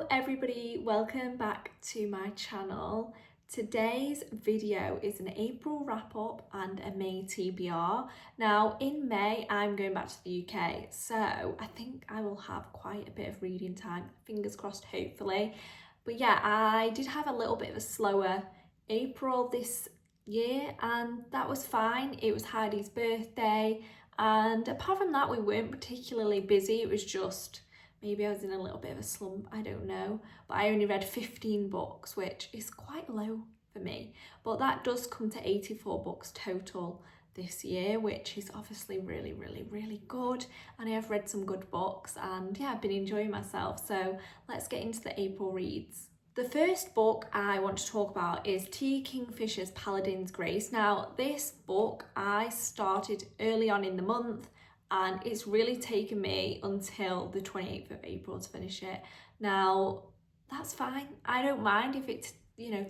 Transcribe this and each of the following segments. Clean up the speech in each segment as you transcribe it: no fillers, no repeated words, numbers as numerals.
Hello everybody, welcome back to my channel. Today's video is an April wrap up and a May TBR. Now in May I'm going back to the UK, so I think I will have quite a bit of reading time, fingers crossed hopefully. But yeah, I did have a little bit of a slower April this year and that was fine. It was Heidi's birthday and apart from that we weren't particularly busy. It was just maybe I was in a little bit of a slump, I don't know. But I only read 15 books, which is quite low for me. But that does come to 84 books total this year, which is obviously really good. And I have read some good books and yeah, I've been enjoying myself. So let's get into the April reads. The first book I want to talk about is T. Kingfisher's Paladin's Grace. Now, this book I started early on in the month and it's really taken me until the 28th of April to finish it. Now, that's fine. I don't mind if it,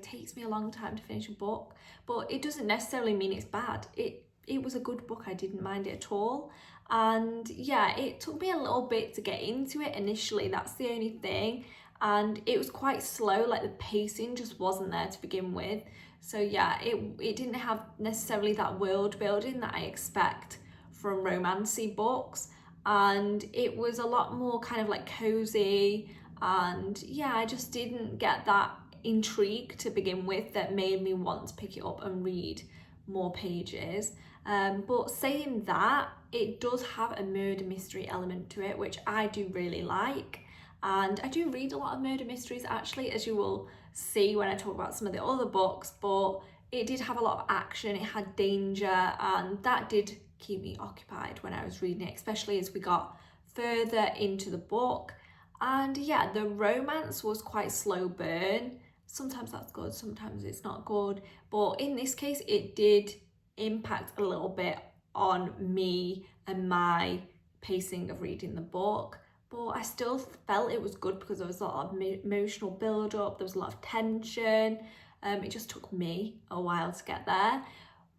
takes me a long time to finish a book, but it doesn't necessarily mean it's bad. It was a good book. I didn't mind it at all. And yeah, it took me a little bit to get into it initially. That's the only thing. And it was quite slow, like the pacing just wasn't there to begin with. So yeah, it didn't have necessarily that world building that I expect from romancy books, and it was a lot more kind of like cozy, and yeah, I just didn't get that intrigue to begin with that made me want to pick it up and read more pages. But saying that, it does have a murder mystery element to it, which I do really like. And I do read a lot of murder mysteries actually, as you will see when I talk about some of the other books, but it did have a lot of action, it had danger, and that did keep me occupied when I was reading it, especially as we got further into the book. And yeah, the romance was quite slow burn. Sometimes that's good, sometimes it's not good. But in this case, it did impact a little bit on me and my pacing of reading the book. But I still felt it was good because there was a lot of emotional build up, there was a lot of tension. It just took me a while to get there.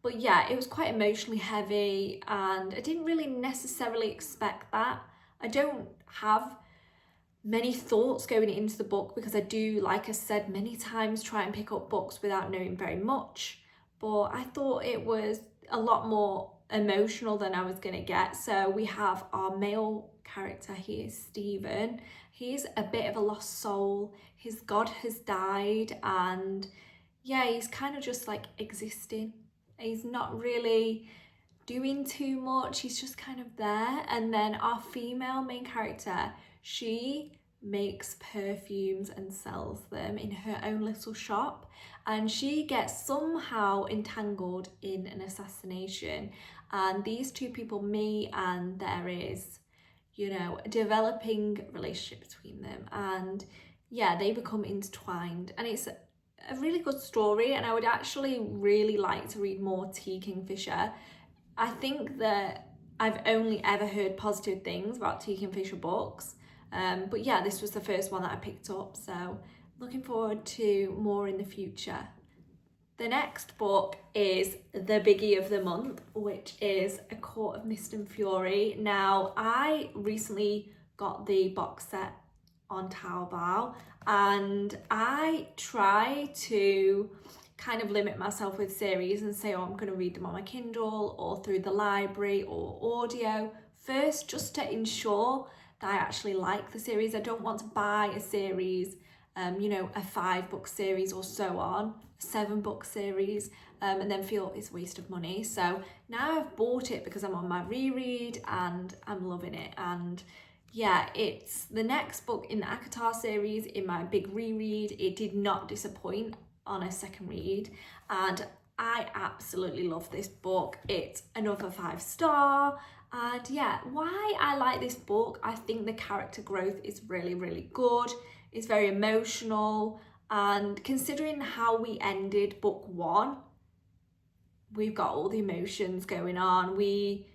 But yeah, it was quite emotionally heavy and I didn't really necessarily expect that. I don't have many thoughts going into the book because I do, like I said many times, try and pick up books without knowing very much. But I thought it was a lot more emotional than I was going to get. So we have our male character here, Stephen. He's a bit of a lost soul. His god has died and yeah, he's kind of just like existing. He's not really doing too much, he's just kind of there. And then our female main character, she makes perfumes and sells them in her own little shop, and she gets somehow entangled in an assassination, and these two people meet and there is, a developing relationship between them, and yeah, they become intertwined, and it's a really good story, and I would actually really like to read more T. Kingfisher. I think that I've only ever heard positive things about T. Kingfisher books, but yeah, this was the first one that I picked up, so looking forward to more in the future. The next book is the biggie of the month, which is A Court of Mist and Fury. Now, I recently got the box set on Taobao and I try to kind of limit myself with series and say, I'm going to read them on my Kindle or through the library or audio first, just to ensure that I actually like the series. I don't want to buy a series, a 5-book series or so on, 7-book series, and then feel it's a waste of money. So now I've bought it because I'm on my reread and I'm loving it. And yeah, it's the next book in the ACOTAR series in my big reread. It did not disappoint on a second read and I absolutely love this book. It's another 5-star, and yeah, why I like this book, I think the character growth is really good. It's very emotional, and considering how we ended book 1, we've got all the emotions going on. We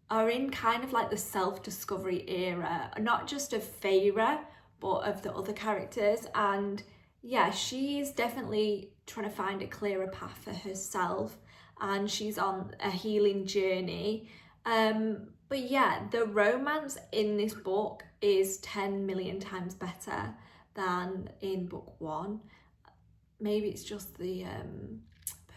are in kind of like the self-discovery era, not just of Feyre, but of the other characters. And yeah, she's definitely trying to find a clearer path for herself and she's on a healing journey. But yeah, the romance in this book is 10 million times better than in book one. Maybe it's just the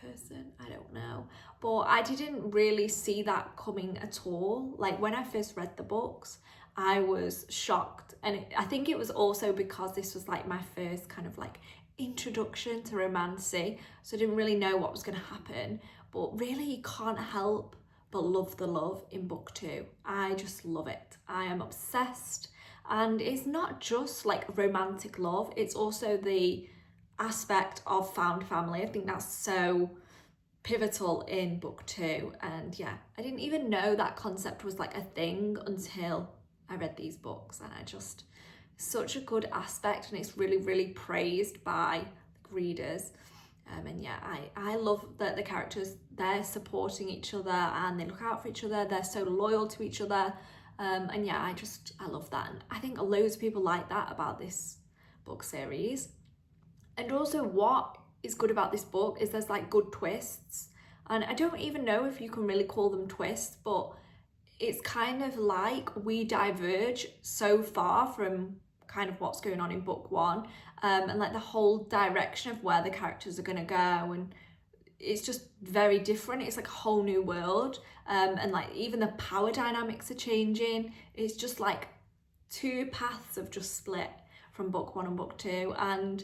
person, I don't know, but I didn't really see that coming at all. Like when I first read the books, I was shocked, and I think it was also because this was like my first kind of like introduction to romancy, so I didn't really know what was going to happen. But really, you can't help but love the love in book two. I just love it. I am obsessed, and it's not just like romantic love, it's also the aspect of found family. I think that's so pivotal in book two, and yeah, I didn't even know that concept was like a thing until I read these books, and I just, such a good aspect, and it's really, really praised by readers. And yeah, I love that the characters, they're supporting each other and they look out for each other, they're so loyal to each other. And yeah, I love that, and I think loads of people like that about this book series. And also what is good about this book is there's like good twists, and I don't even know if you can really call them twists, but it's kind of like we diverge so far from kind of what's going on in book one, and like the whole direction of where the characters are going to go, and it's just very different. It's like a whole new world, and like even the power dynamics are changing. It's just like two paths have just split from book one and book two, and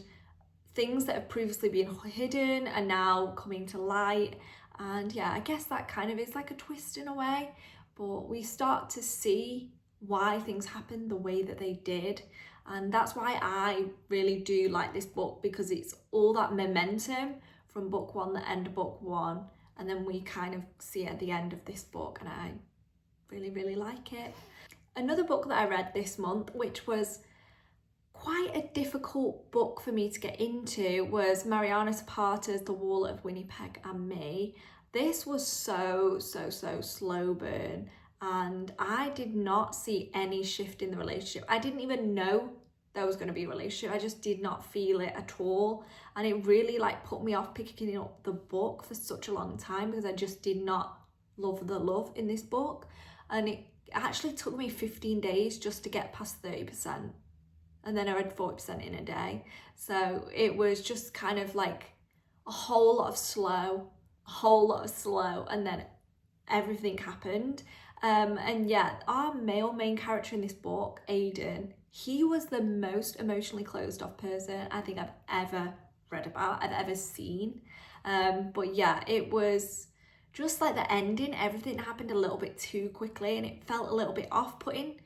things that have previously been hidden are now coming to light. And yeah, I guess that kind of is like a twist in a way, but we start to see why things happened the way that they did. And that's why I really do like this book, because it's all that momentum from book one, the end of book one, and then we kind of see it at the end of this book, and I really, really like it. Another book that I read this month, which was quite a difficult book for me to get into, was Mariana Zapata's The Wall of Winnipeg and Me. This was so slow burn, and I did not see any shift in the relationship. I didn't even know there was going to be a relationship. I just did not feel it at all, and it really like put me off picking up the book for such a long time, because I just did not love the love in this book. And it actually took me 15 days just to get past 30%. And then I read 40% in a day. So it was just kind of like a whole lot of slow, and then everything happened. And yeah, our male main character in this book, Aidan, he was the most emotionally closed off person I think I've ever read about, I've ever seen. But yeah, it was just like the ending, everything happened a little bit too quickly, and it felt a little bit off-putting,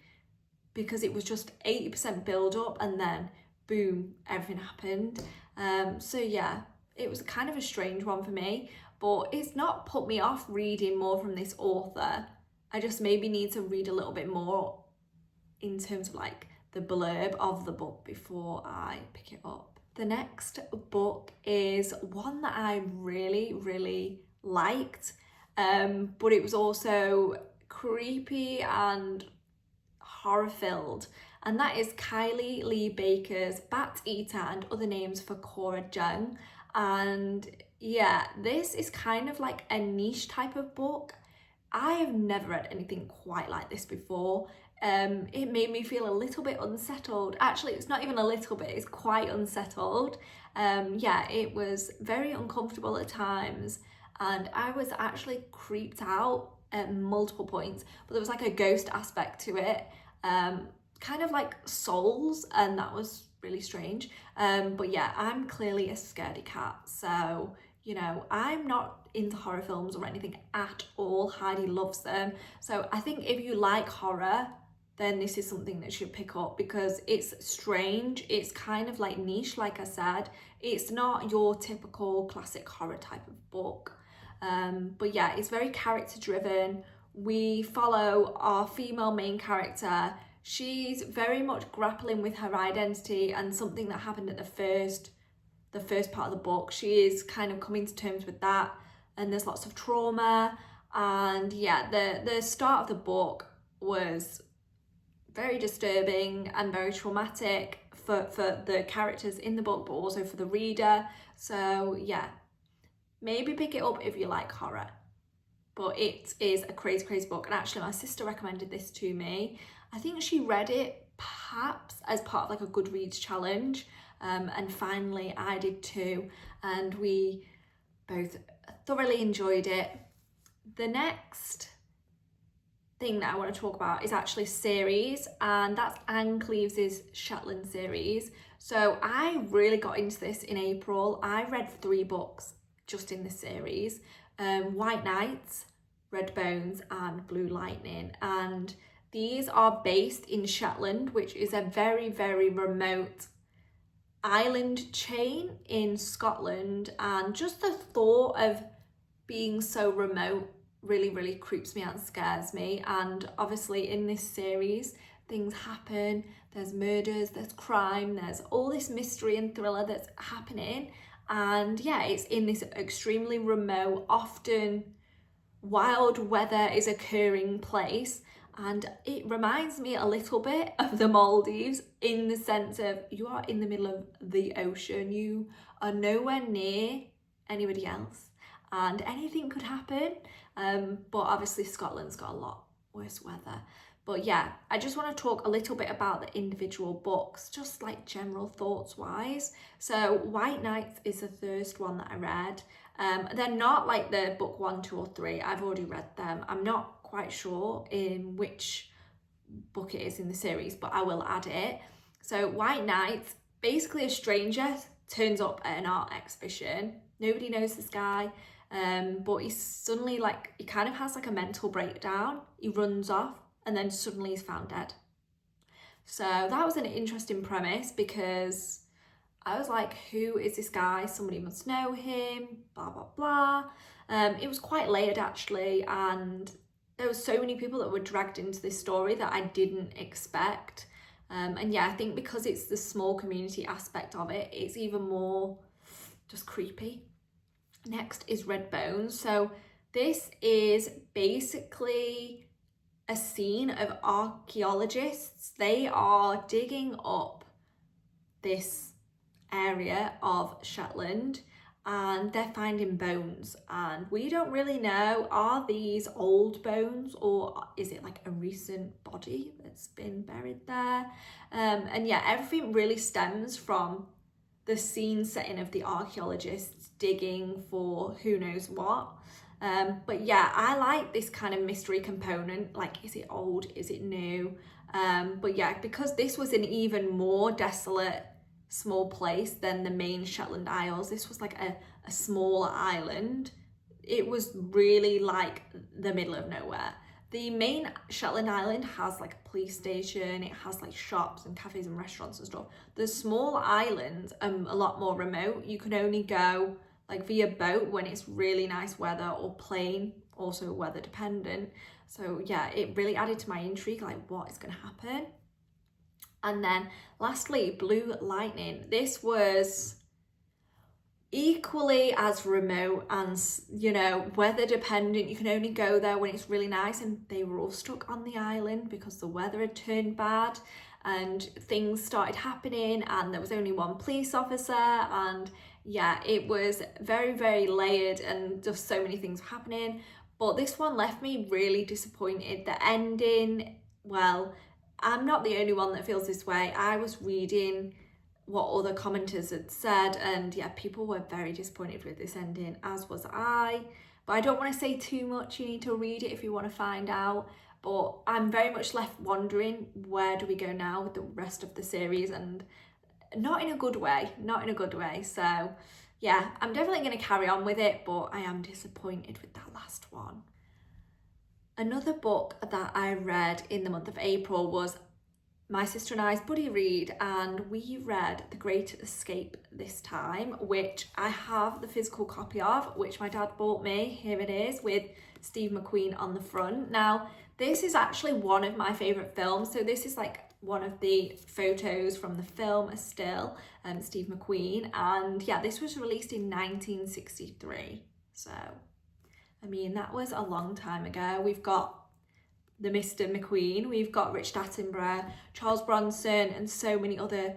because it was just 80% build up and then boom, everything happened. So yeah, it was kind of a strange one for me, but it's not put me off reading more from this author. I just maybe need to read a little bit more in terms of like the blurb of the book before I pick it up. The next book is one that I really, really liked, but it was also creepy and horror filled, and that is Kylie Lee Baker's Bat Eater and Other Names for Cora Jung. And yeah, this is kind of like a niche type of book. I have never read anything quite like this before. It made me feel a little bit unsettled. Actually, it's not even a little bit, it's quite unsettled. Yeah, it was very uncomfortable at times, and I was actually creeped out at multiple points, but there was like a ghost aspect to it, kind of like Souls, and that was really strange. But yeah, I'm clearly a scaredy cat, so you know, I'm not into horror films or anything at all. Heidi loves them, so I think if you like horror, then this is something that you should pick up, because it's strange, it's kind of like niche, like I said. It's not your typical classic horror type of book, but yeah, it's very character driven. We follow our female main character. She's very much grappling with her identity and something that happened at the first part of the book. She is kind of coming to terms with that, and there's lots of trauma. And yeah, the start of the book was very disturbing and very traumatic for the characters in the book, but also for the reader. So yeah, maybe pick it up if you like horror. But it is a crazy book, and actually my sister recommended this to me. I think she read it perhaps as part of like a Goodreads challenge, and finally I did too, and we both thoroughly enjoyed it. The next thing that I want to talk about is actually series, and that's Anne Cleeves' Shetland series. So I really got into this in April. I read 3 books just in this series, White Nights, Red Bones and Blue Lightning, and these are based in Shetland, which is a very, very remote island chain in Scotland, and just the thought of being so remote really, really creeps me out and scares me. And obviously in this series things happen, there's murders, there's crime, there's all this mystery and thriller that's happening, and yeah, it's in this extremely remote, often wild weather is occurring place. And it reminds me a little bit of the Maldives in the sense of you are in the middle of the ocean, you are nowhere near anybody else, and anything could happen. But obviously Scotland's got a lot worse weather. But yeah, I just want to talk a little bit about the individual books, just like general thoughts wise. So White Nights is the first one that I read. They're not like the book 1, 2 or 3. I've already read them. I'm not quite sure in which book it is in the series, but I will add it. So White Nights, basically a stranger turns up at an art exhibition. Nobody knows this guy, but he's suddenly like, he kind of has like a mental breakdown. He runs off and then suddenly he's found dead. So that was an interesting premise, because I was like, who is this guy? Somebody must know him, blah, blah, blah. It was quite layered actually, and there were so many people that were dragged into this story that I didn't expect. And yeah, I think because it's the small community aspect of it, it's even more just creepy. Next is Red Bones. So this is basically a scene of archaeologists. They are digging up this area of Shetland and they're finding bones, and we don't really know, are these old bones or is it like a recent body that's been buried there? And yeah, everything really stems from the scene setting of the archaeologists digging for who knows what. But yeah, I like this kind of mystery component, like is it old, is it new? But yeah, because this was an even more desolate small place than the main Shetland Isles, this was like a smaller island. It was really like the middle of nowhere. The main Shetland Island has like a police station, it has like shops and cafes and restaurants and stuff. The small islands are a lot more remote. You can only go like via boat when it's really nice weather, or plane, also weather dependent. So yeah, it really added to my intrigue, like what is going to happen. And then lastly, Blue Lightning. This was equally as remote and, you know, weather dependent. You can only go there when it's really nice, and they were all stuck on the island because the weather had turned bad and things started happening, and there was only one police officer, and yeah, it was very, very layered and just so many things were happening. But this one left me really disappointed. The ending, well, I'm not the only one that feels this way. I was reading what other commenters had said, and yeah, people were very disappointed with this ending, as was I. But I don't want to say too much. You need to read it if you want to find out. But I'm very much left wondering, where do we go now with the rest of the series? And not in a good way, not in a good way. So yeah, I'm definitely going to carry on with it, but I am disappointed with that last one. Another book that I read in the month of April was my sister and I's buddy read, and we read The Great Escape this time, which I have the physical copy of, which my dad bought me. Here it is, with Steve McQueen on the front. Now, this is actually one of my favourite films, so this is like one of the photos from the film still, Steve McQueen, and yeah, this was released in 1963, so I mean, that was a long time ago. We've got the Mr. McQueen, we've got Richard Attenborough, Charles Bronson, and so many other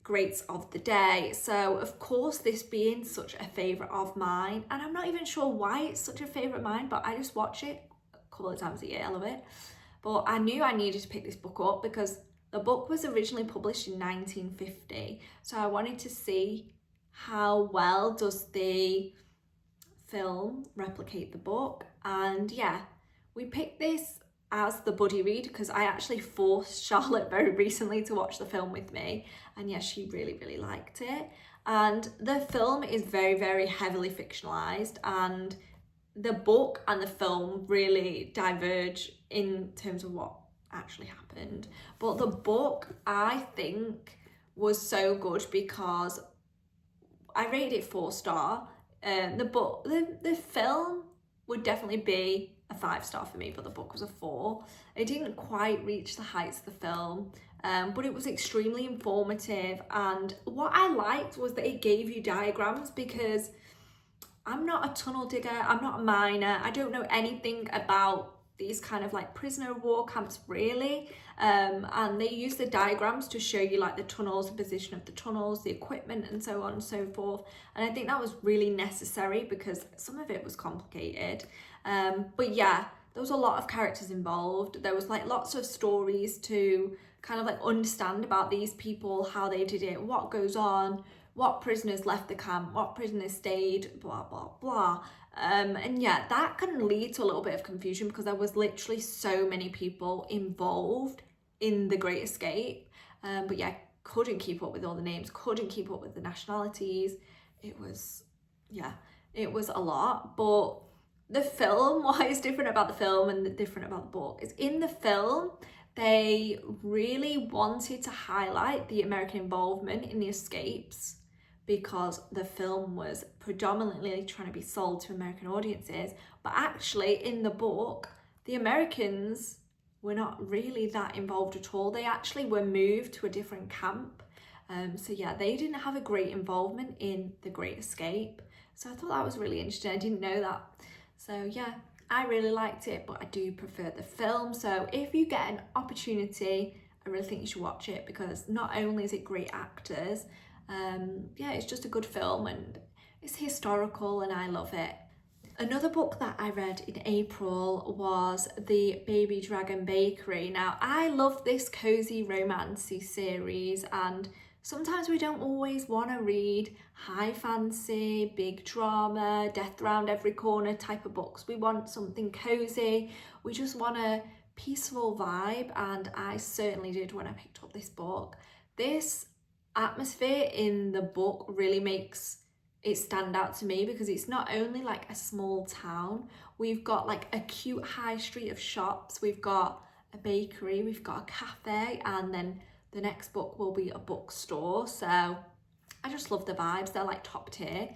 greats of the day. So of course, this being such a favourite of mine, and I'm not even sure why it's such a favourite of mine, but I just watch it a couple of times a year. I love it. But I knew I needed to pick this book up because The book was originally published in 1950, so I wanted to see how well does the film replicate the book. And yeah, we picked this as the buddy read because I actually forced Charlotte very recently to watch the film with me, and yeah, she really liked it. And the film is very heavily fictionalized, and the book and the film really diverge in terms of what actually happened. But the book, I think, was so good because I rated it 4-star. The film would definitely be a 5-star for me, but the book was a 4. It didn't quite reach the heights of the film, but it was extremely informative. And what I liked was that it gave you diagrams, because I'm not a tunnel digger, I'm not a miner, I don't know anything about these kind of like prisoner of war camps really, and they use the diagrams to show you like the tunnels, the position of the tunnels, the equipment, and so on and so forth. And I think that was really necessary because some of it was complicated, but yeah, there was a lot of characters involved. There was like lots of stories to kind of like understand about these people, how they did it, what goes on, what prisoners left the camp, what prisoners stayed, blah blah. And yeah, that can lead to a little bit of confusion because there was literally so many people involved in the Great Escape. But yeah, couldn't keep up with all the names, couldn't keep up with the nationalities. It was a lot. But the film, what is different about the film and different about the book is in the film, they really wanted to highlight the American involvement in the escapes, because the film was predominantly trying to be sold to American audiences. But actually in the book, the Americans were not really that involved at all. They actually were moved to a different camp. So yeah, they didn't have a great involvement in the Great Escape. So I thought that was really interesting. I didn't know that. So yeah, I really liked it, but I do prefer the film. So if you get an opportunity, I really think you should watch it, because not only is it great actors, yeah, it's just a good film and it's historical and I love it. Another book that I read in April was The Baby Dragon Bakery. Now, I love this cozy romancy series, and sometimes we don't always want to read high fancy, big drama, death round every corner type of books. We want something cozy. We just want a peaceful vibe, and I certainly did when I picked up this book. This atmosphere in the book really makes it stand out to me, because it's not only like a small town. We've got like a cute high street of shops, we've got a bakery, we've got a cafe, and then the next book will be a bookstore. So I just love the vibes. They're like top tier.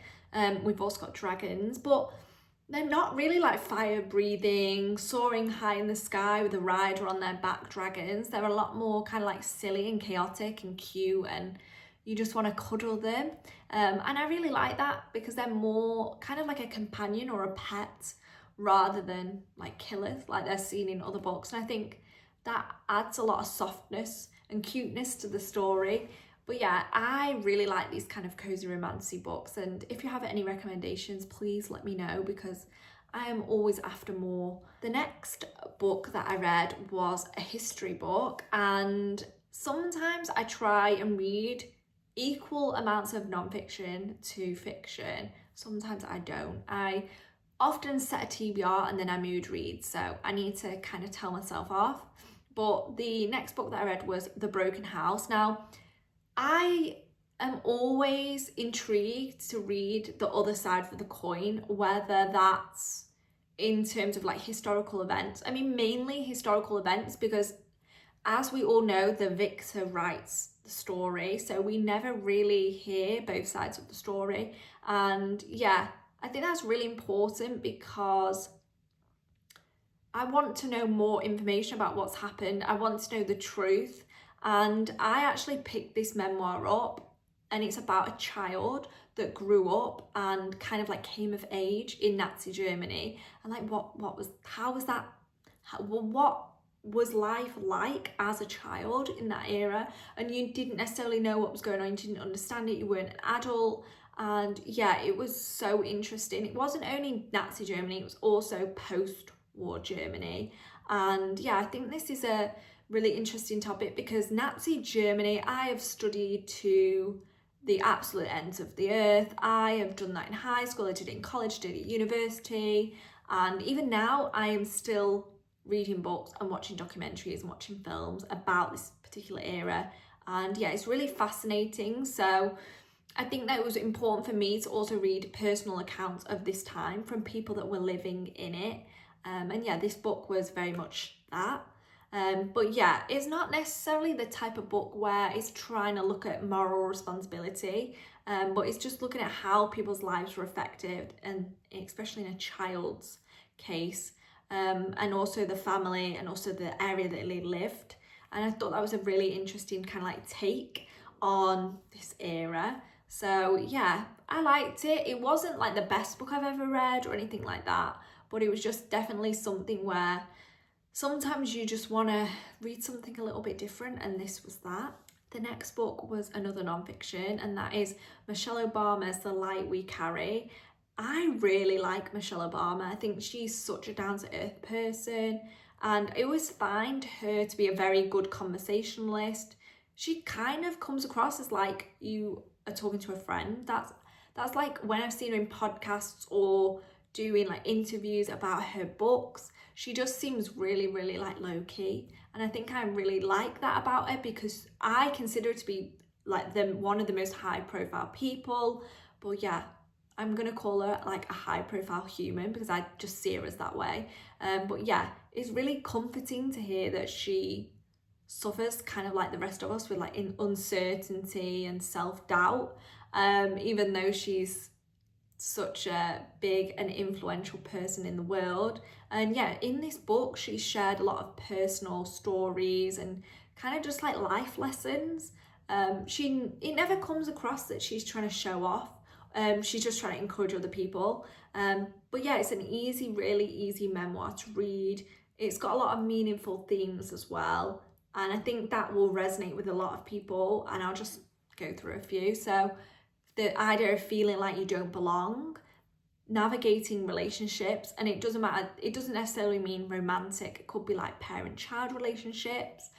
We've also got dragons, but they're not really like fire breathing, soaring high in the sky with a rider on their back dragons. They're a lot more kind of like silly and chaotic and cute, and you just want to cuddle them. And I really like that, because they're more kind of like a companion or a pet rather than like killers like they're seen in other books. And I think that adds a lot of softness and cuteness to the story. But yeah, I really like these kind of cozy romancy books, and if you have any recommendations, please let me know, because I am always after more. The next book that I read was a history book, and sometimes I try and read equal amounts of non-fiction to fiction. Sometimes I don't. I often set a TBR and then I mood read, so I need to kind of tell myself off. But the next book that I read was The Broken House. Now, I am always intrigued to read the other side of the coin, whether that's in terms of like historical events. I mean, mainly historical events, because as we all know, the victor writes the story, so we never really hear both sides of the story. And yeah, I think that's really important, because I want to know more information about what's happened. I want to know the truth. And I actually picked this memoir up, and it's about a child that grew up and kind of like came of age in Nazi Germany. And like, what was life like as a child in that era? And you didn't necessarily know what was going on, you didn't understand it, you weren't an adult. And yeah, it was so interesting. It wasn't only Nazi Germany, it was also post-war Germany. And yeah, I think this is a really interesting topic because Nazi Germany, I have studied to the absolute ends of the earth. I have done that in high school, I did it in college, did it at university, and even now I am still reading books and watching documentaries and watching films about this particular era. And yeah, it's really fascinating. So I think that it was important for me to also read personal accounts of this time from people that were living in it. And yeah, this book was very much that. But yeah, it's not necessarily the type of book where it's trying to look at moral responsibility, but it's just looking at how people's lives were affected, and especially in a child's case, and also the family and also the area that they lived. And I thought that was a really interesting kind of like take on this era. So yeah, I liked it. It wasn't like the best book I've ever read or anything like that, but it was just definitely something where sometimes you just want to read something a little bit different, and this was that. The next book was another non-fiction, and that is Michelle Obama's The Light We Carry. I really like Michelle Obama. I think she's such a down-to-earth person, and I always find her to be a very good conversationalist. She kind of comes across as like you are talking to a friend. That's like when I've seen her in podcasts or doing like interviews about her books, she just seems really like low-key, and I think I really like that about her because I consider her to be like one of the most high-profile people. But yeah, I'm gonna call her like a high-profile human because I just see her as that way. But yeah, it's really comforting to hear that she suffers kind of like the rest of us with like uncertainty and self-doubt, even though she's such a big and influential person in the world. And yeah, in this book she shared a lot of personal stories and kind of just like life lessons. It never comes across that she's trying to show off. She's just trying to encourage other people. But yeah, it's an really easy memoir to read. It's got a lot of meaningful themes as well, and I think that will resonate with a lot of people, and I'll just go through a few. So the idea of feeling like you don't belong, navigating relationships, and it doesn't matter, it doesn't necessarily mean romantic, it could be like parent-child relationships,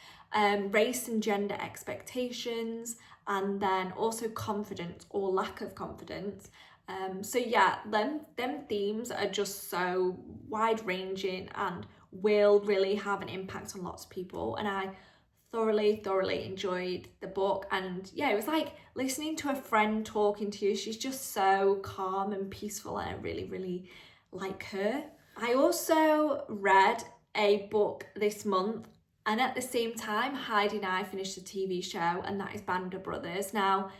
race and gender expectations, and then also confidence or lack of confidence. So yeah, them themes are just so wide-ranging and will really have an impact on lots of people, and I thoroughly enjoyed the book. And yeah, it was like listening to a friend talking to you. She's just so calm and peaceful, and I really like her. I also read a book this month, and at the same time Heidi and I finished a TV show, and that is Band of Brothers. Now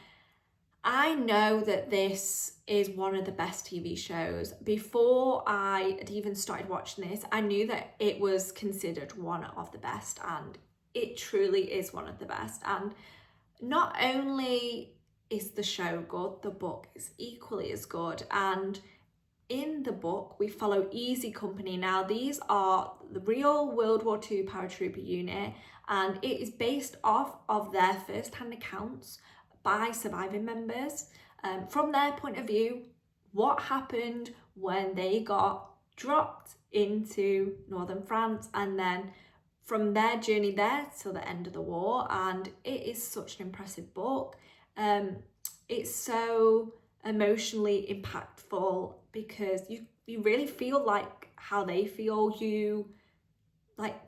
I know that this is one of the best TV shows. Before I had even started watching this, I knew that it was considered one of the best, and it truly is one of the best. And not only is the show good, the book is equally as good. And in the book, we follow Easy Company. Now, these are the real World War II paratrooper unit, and it is based off of their first-hand accounts by surviving members. From their point of view, what happened when they got dropped into northern France, and then from their journey there till the end of the war. And it is such an impressive book. It's so emotionally impactful because you really feel like how they feel. You like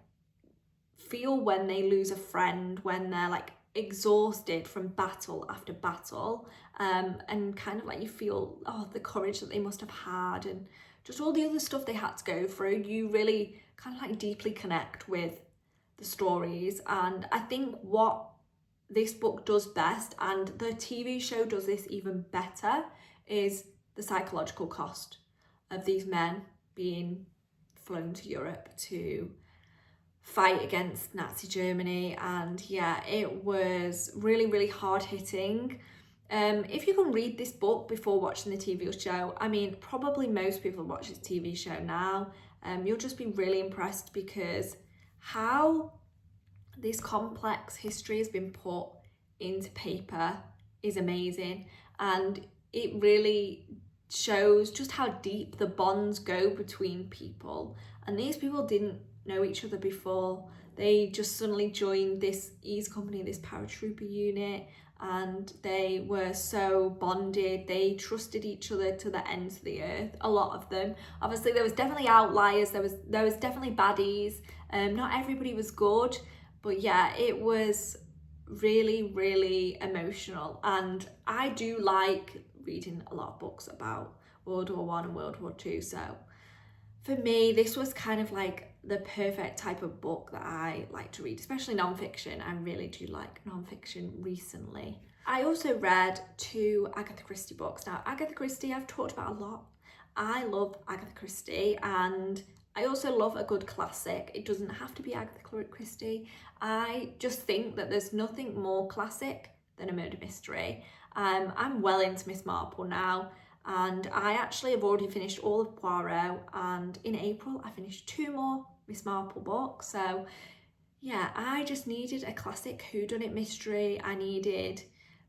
feel when they lose a friend, when they're like exhausted from battle after battle, and kind of like you feel the courage that they must have had and just all the other stuff they had to go through. You really kind of like deeply connect with the stories. And I think what this book does best, and the TV show does this even better, is the psychological cost of these men being flown to Europe to fight against Nazi Germany. And yeah, it was really hard hitting. If you can read this book before watching the TV show, I mean, probably most people watch this TV show now, you'll just be really impressed because how this complex history has been put into paper is amazing. And it really shows just how deep the bonds go between people. And these people didn't know each other before they just suddenly joined this E's company, this paratrooper unit, and they were so bonded. They trusted each other to the ends of the earth, a lot of them. Obviously there was definitely outliers, there was definitely baddies, not everybody was good, but yeah, it was really, really emotional. And I do like reading a lot of books about World War One and World War Two, so for me this was kind of like the perfect type of book that I like to read, especially non-fiction. I really do like non-fiction recently. I also read 2 Agatha Christie books. Now Agatha Christie I've talked about a lot. I love Agatha Christie, and I also love a good classic. It doesn't have to be Agatha Christie. I just think that there's nothing more classic than a murder mystery. I'm well into Miss Marple now, and I actually have already finished all of Poirot, and in April I finished 2 more Miss Marple books. So yeah, I just needed a classic whodunit mystery. I needed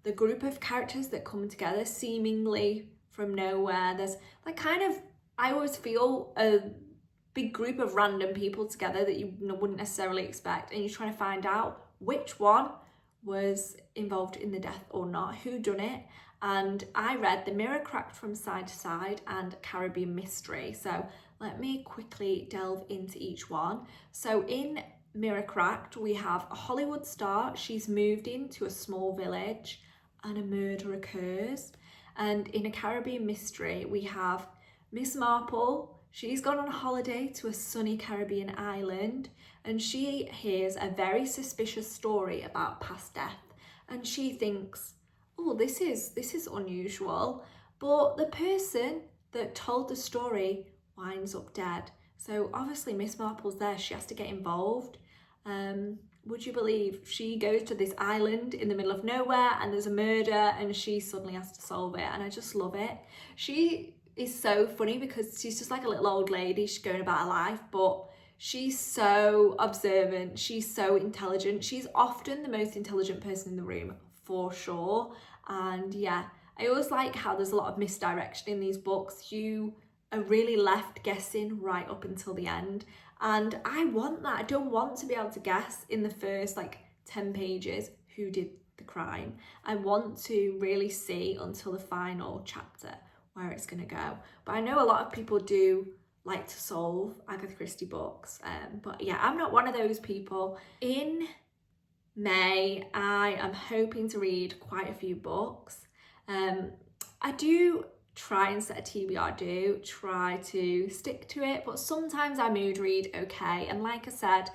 the group of characters that come together seemingly from nowhere. There's like kind of, I always feel a big group of random people together that you wouldn't necessarily expect, and you're trying to find out which one was involved in the death or not, who done it. And I read The Mirror Cracked from Side to Side and Caribbean Mystery. So let me quickly delve into each one. So in Mirror Cracked, we have a Hollywood star. She's moved into a small village and a murder occurs. And in A Caribbean Mystery, we have Miss Marple. She's gone on holiday to a sunny Caribbean island, and she hears a very suspicious story about past death, and she thinks, oh, this is unusual. But the person that told the story winds up dead. So obviously Miss Marple's there, she has to get involved. Would you believe she goes to this island in the middle of nowhere and there's a murder and she suddenly has to solve it, and I just love it. She is so funny because she's just like a little old lady, she's going about her life, but she's so observant, she's so intelligent. She's often the most intelligent person in the room, for sure. And yeah, I always like how there's a lot of misdirection in these books. You are really left guessing right up until the end, and I want that. I don't want to be able to guess in the first like 10 pages who did the crime. I want to really see until the final chapter where it's going to go. But I know a lot of people do like to solve Agatha Christie books, but yeah, I'm not one of those people. In May, I am hoping to read quite a few books. I do try and set a TBR, do try to stick to it, but sometimes I mood read, okay, and like I said,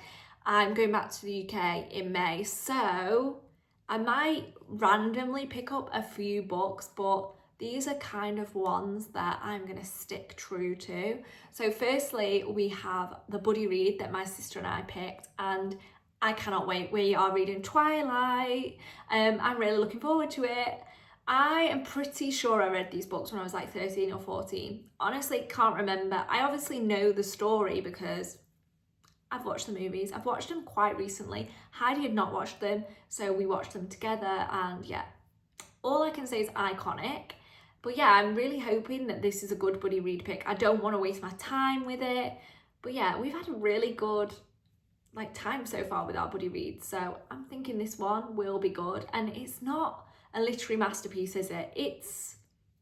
I'm going back to the UK in May, so I might randomly pick up a few books, but these are kind of ones that I'm going to stick true to. So firstly, we have the buddy read that my sister and I picked, and I cannot wait. We are reading Twilight. I'm really looking forward to it. I am pretty sure I read these books when I was like 13 or 14. Honestly, can't remember. I obviously know the story because I've watched the movies. I've watched them quite recently. Heidi had not watched them, so we watched them together, and yeah, all I can say is iconic. But yeah, I'm really hoping that this is a good buddy read pick. I don't want to waste my time with it. But yeah, we've had a really good like time so far with our buddy reads, so I'm thinking this one will be good. And it's not a literary masterpiece, is it? It's,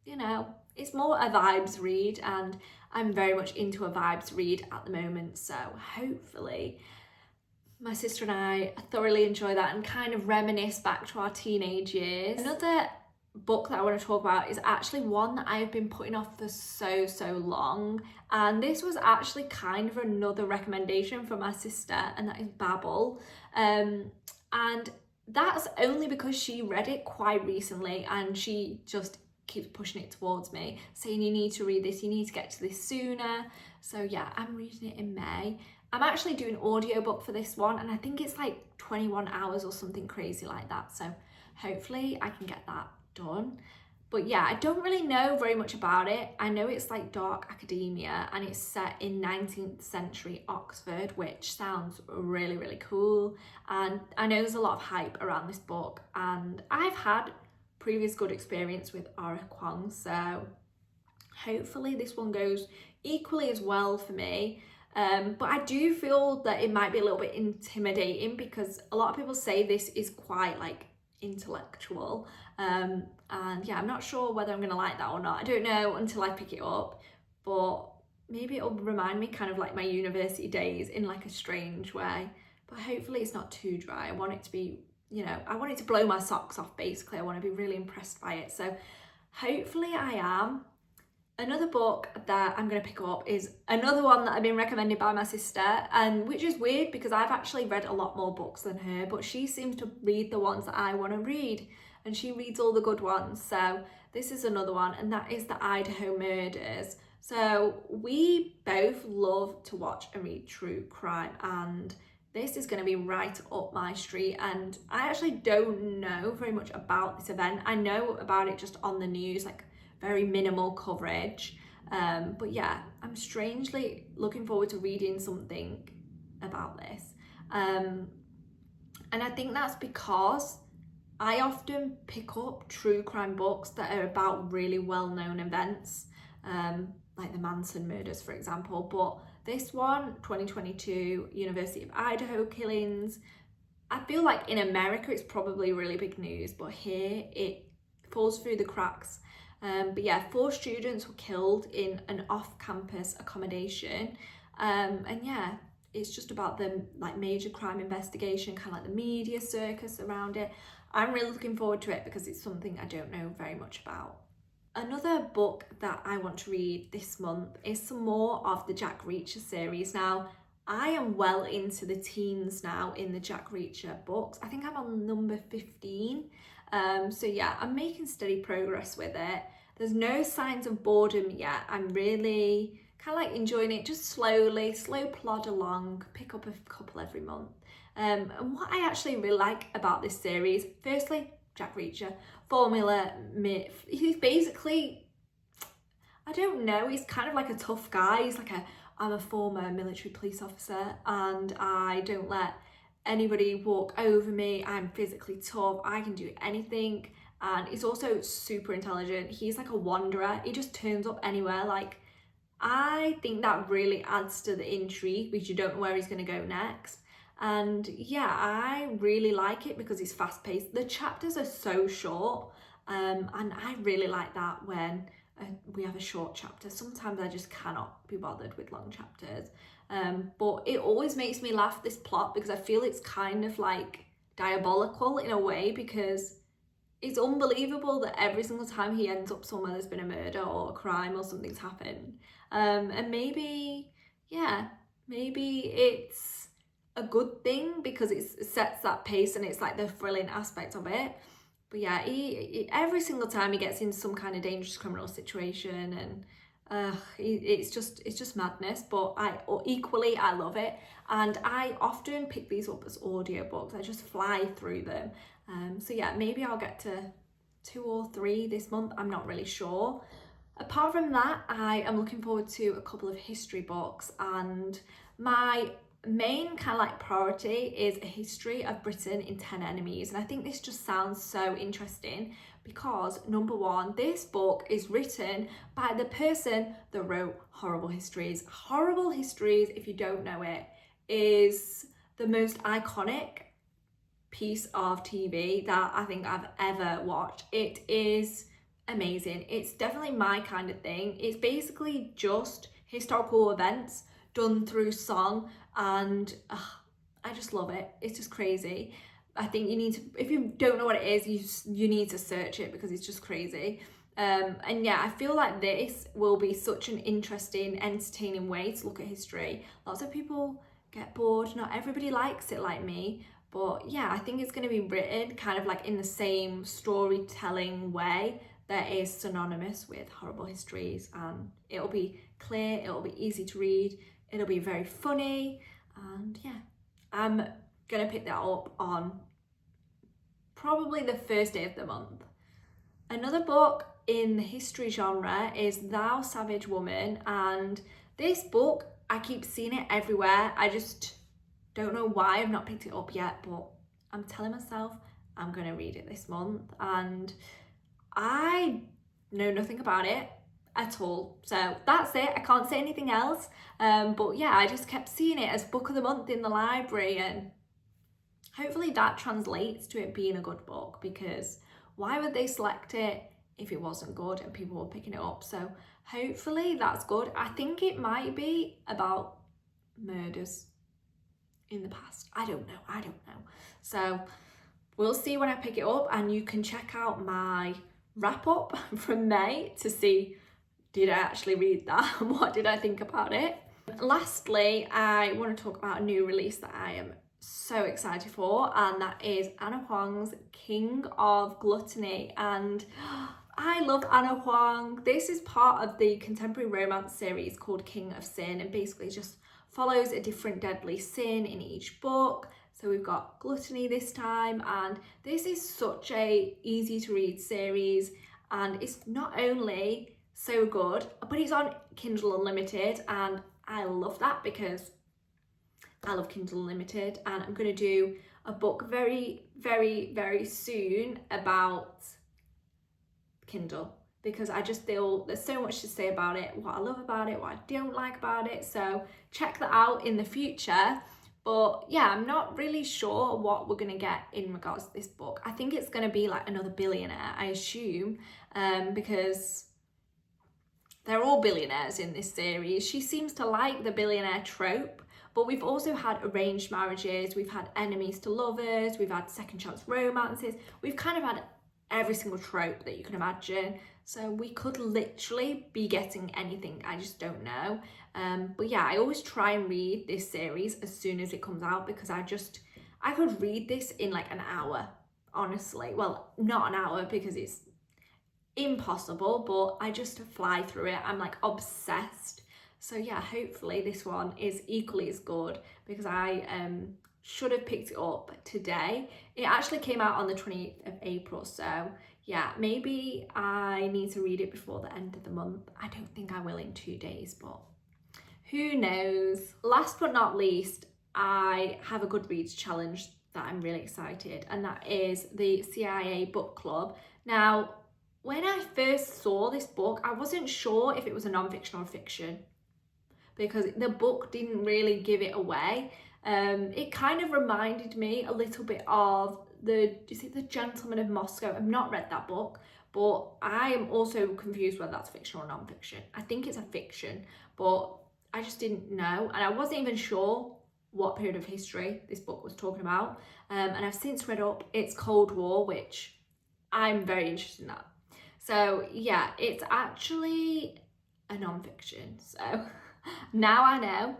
you know, it's more a vibes read, and I'm very much into a vibes read at the moment, so hopefully my sister and I thoroughly enjoy that and kind of reminisce back to our teenage years. Another book that I want to talk about is actually one that I've been putting off for so long, and this was actually kind of another recommendation from my sister, and that is Babel. And that's only because she read it quite recently and she just keeps pushing it towards me, saying you need to read this, you need to get to this sooner. So yeah, I'm reading it in May. I'm actually doing audiobook for this one, and I think it's like 21 hours or something crazy like that, so hopefully I can get that done. But yeah, I don't really know very much about it. I know it's like dark academia and it's set in 19th century Oxford, which sounds really cool, and I know there's a lot of hype around this book, and I've had previous good experience with Ara Kwong, so hopefully this one goes equally as well for me. But I do feel that it might be a little bit intimidating because a lot of people say this is quite like intellectual. And yeah, I'm not sure whether I'm gonna like that or not. I don't know until I pick it up, but maybe it'll remind me kind of like my university days in like a strange way. But hopefully it's not too dry. I want it to be, I want it to blow my socks off basically. I want to be really impressed by it. So hopefully I am. Another book that I'm going to pick up is another one that I've been recommended by my sister, and which is weird because I've actually read a lot more books than her, but she seems to read the ones that I want to read, and she reads all the good ones. So this is another one, and that is The Idaho Murders. So we both love to watch and read true crime, and this is going to be right up my street. And I actually don't know very much about this event. I know about it just on the news, like very minimal coverage, but yeah, I'm strangely looking forward to reading something about this, and I think that's because I often pick up true crime books that are about really well-known events, like the Manson murders, for example. But this one, 2022 University of Idaho killings, I feel like in America it's probably really big news, but here it falls through the cracks. But yeah, 4 students were killed in an off-campus accommodation, and yeah, it's just about the like major crime investigation, kind of like the media circus around it. I'm really looking forward to it because it's something I don't know very much about. Another book that I want to read this month is some more of the Jack Reacher series. Now, I am well into the teens now in the Jack Reacher books. I think I'm on number 15. So yeah, I'm making steady progress with it. There's no signs of boredom yet. I'm really kind of like enjoying it, just slowly, slow plod along, pick up a couple every month. And what I actually really like about this series, firstly, Jack Reacher, formula myth. He's basically, I don't know, he's kind of like a tough guy. He's like I'm a former military police officer and I don't let anybody walk over me. I'm physically tough. I can do anything. And he's also super intelligent. He's like a wanderer. He just turns up anywhere. Like, I think that really adds to the intrigue because you don't know where he's going to go next. And yeah, I really like it because it's fast paced. The chapters are so short, and I really like that when we have a short chapter. Sometimes I just cannot be bothered with long chapters. But it always makes me laugh, this plot, because I feel it's kind of like diabolical in a way, because it's unbelievable that every single time he ends up somewhere there's been a murder or a crime or something's happened. And maybe it's a good thing because it sets that pace and it's like the thrilling aspect of it. But yeah, he every single time he gets into some kind of dangerous criminal situation, and it's just madness. But I love it, and I often pick these up as audiobooks. I just fly through them. So yeah, maybe I'll get to 2 or 3 this month. I'm not really sure. Apart from that, I am looking forward to a couple of history books, and my main kind of like priority is a history of Britain in 10 enemies. And I think this just sounds so interesting because, number one, this book is written by the person that wrote Horrible Histories. Horrible Histories, if you don't know it, is the most iconic piece of TV that I think I've ever watched. It is amazing. It's definitely my kind of thing. It's basically just historical events done through song, and I just love it. It's just crazy. I think you need to, if you don't know what it is, you need to search it because it's just crazy. And yeah, I feel like this will be such an interesting, entertaining way to look at history. Lots of people get bored. Not everybody likes it like me. But yeah, I think it's going to be written kind of like in the same storytelling way that is synonymous with Horrible Histories. And it'll be clear, it'll be easy to read, it'll be very funny. And yeah, I'm going to pick that up on probably the first day of the month. Another book in the history genre is Thou Savage Woman. And this book, I keep seeing it everywhere. I just don't know why I've not picked it up yet, but I'm telling myself I'm going to read it this month. And I know nothing about it. at all. So that's it. I can't say anything else. But yeah, I just kept seeing it as book of the month in the library, and hopefully that translates to it being a good book, because why would they select it if it wasn't good and people were picking it up? So hopefully that's good. I think it might be about murders in the past. I don't know. So we'll see when I pick it up, and you can check out my wrap up from May to see, did I actually read that and what did I think about it? Lastly, I want to talk about a new release that I am so excited for, and that is Anna Huang's King of Gluttony. And I love Anna Huang. This is part of the contemporary romance series called King of Sin, and basically just follows a different deadly sin in each book. So we've got gluttony this time, and this is such a easy to read series, and it's not only so good, but it's on Kindle Unlimited, and I love that because I love Kindle Unlimited. And I'm going to do a book very, very, very soon about Kindle, because I just feel there's so much to say about it, what I love about it, what I don't like about it. So check that out in the future. But yeah, I'm not really sure what we're going to get in regards to this book. I think it's going to be like another billionaire, I assume, because they're all billionaires in this series. She seems to like the billionaire trope, but we've also had arranged marriages, we've had enemies to lovers, we've had second chance romances, we've kind of had every single trope that you can imagine. So we could literally be getting anything, I just don't know. But yeah, I always try and read this series as soon as it comes out, because I could read this in like an hour, honestly. Well, not an hour because it's impossible, but I just fly through it. I'm like obsessed. So yeah, hopefully this one is equally as good, because I should have picked it up today. It actually came out on the 20th of April, so yeah, maybe I need to read it before the end of the month. I don't think I will in 2 days, but who knows. Last but not least, I have a Goodreads challenge that I'm really excited, and that is the CIA book club. Now, when I first saw this book, I wasn't sure if it was a non-fiction or a fiction, because the book didn't really give it away. It kind of reminded me a little bit of is it The Gentleman of Moscow? I've not read that book, but I am also confused whether that's fiction or non-fiction. I think it's a fiction, but I just didn't know, and I wasn't even sure what period of history this book was talking about. And I've since read up its Cold War, which I'm very interested in that. So yeah, it's actually a non-fiction, so now I know.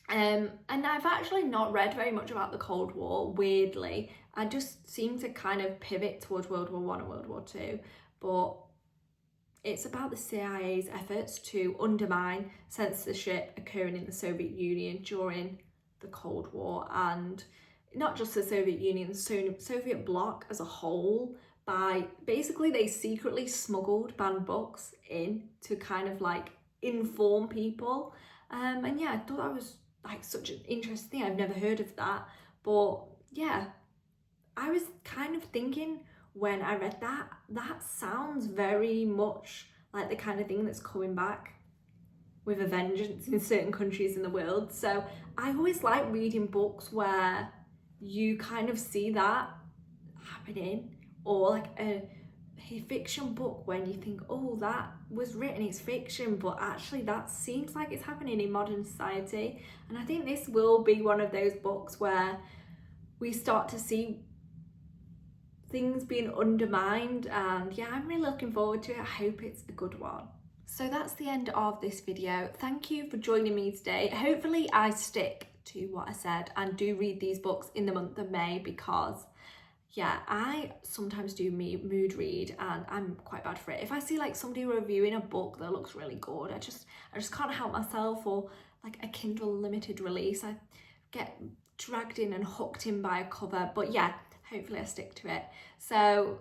And I've actually not read very much about the Cold War, weirdly. I just seem to kind of pivot towards World War One and World War Two, but it's about the CIA's efforts to undermine censorship occurring in the Soviet Union during the Cold War, and not just the Soviet Union, the Soviet bloc as a whole. By basically, they secretly smuggled banned books in to kind of like inform people. And yeah, I thought that was like such an interesting thing. I've never heard of that, but yeah, I was kind of thinking when I read that sounds very much like the kind of thing that's coming back with a vengeance in certain countries in the world. So I always like reading books where you kind of see that happening, or like a fiction book when you think, oh, that was written, it's fiction, but actually that seems like it's happening in modern society. And I think this will be one of those books where we start to see things being undermined, and yeah, I'm really looking forward to it. I hope it's a good one. So that's the end of this video. Thank you for joining me today. Hopefully I stick to what I said and do read these books in the month of May, because yeah, I sometimes do mood read and I'm quite bad for it. If I see like somebody reviewing a book that looks really good, I just can't help myself. Or like a Kindle limited release, I get dragged in and hooked in by a cover. But yeah, hopefully I stick to it. So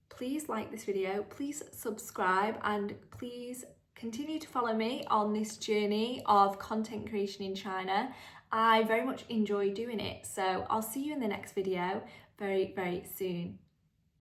please like this video, please subscribe, and please continue to follow me on this journey of content creation in China. I very much enjoy doing it. So I'll see you in the next video very, very soon.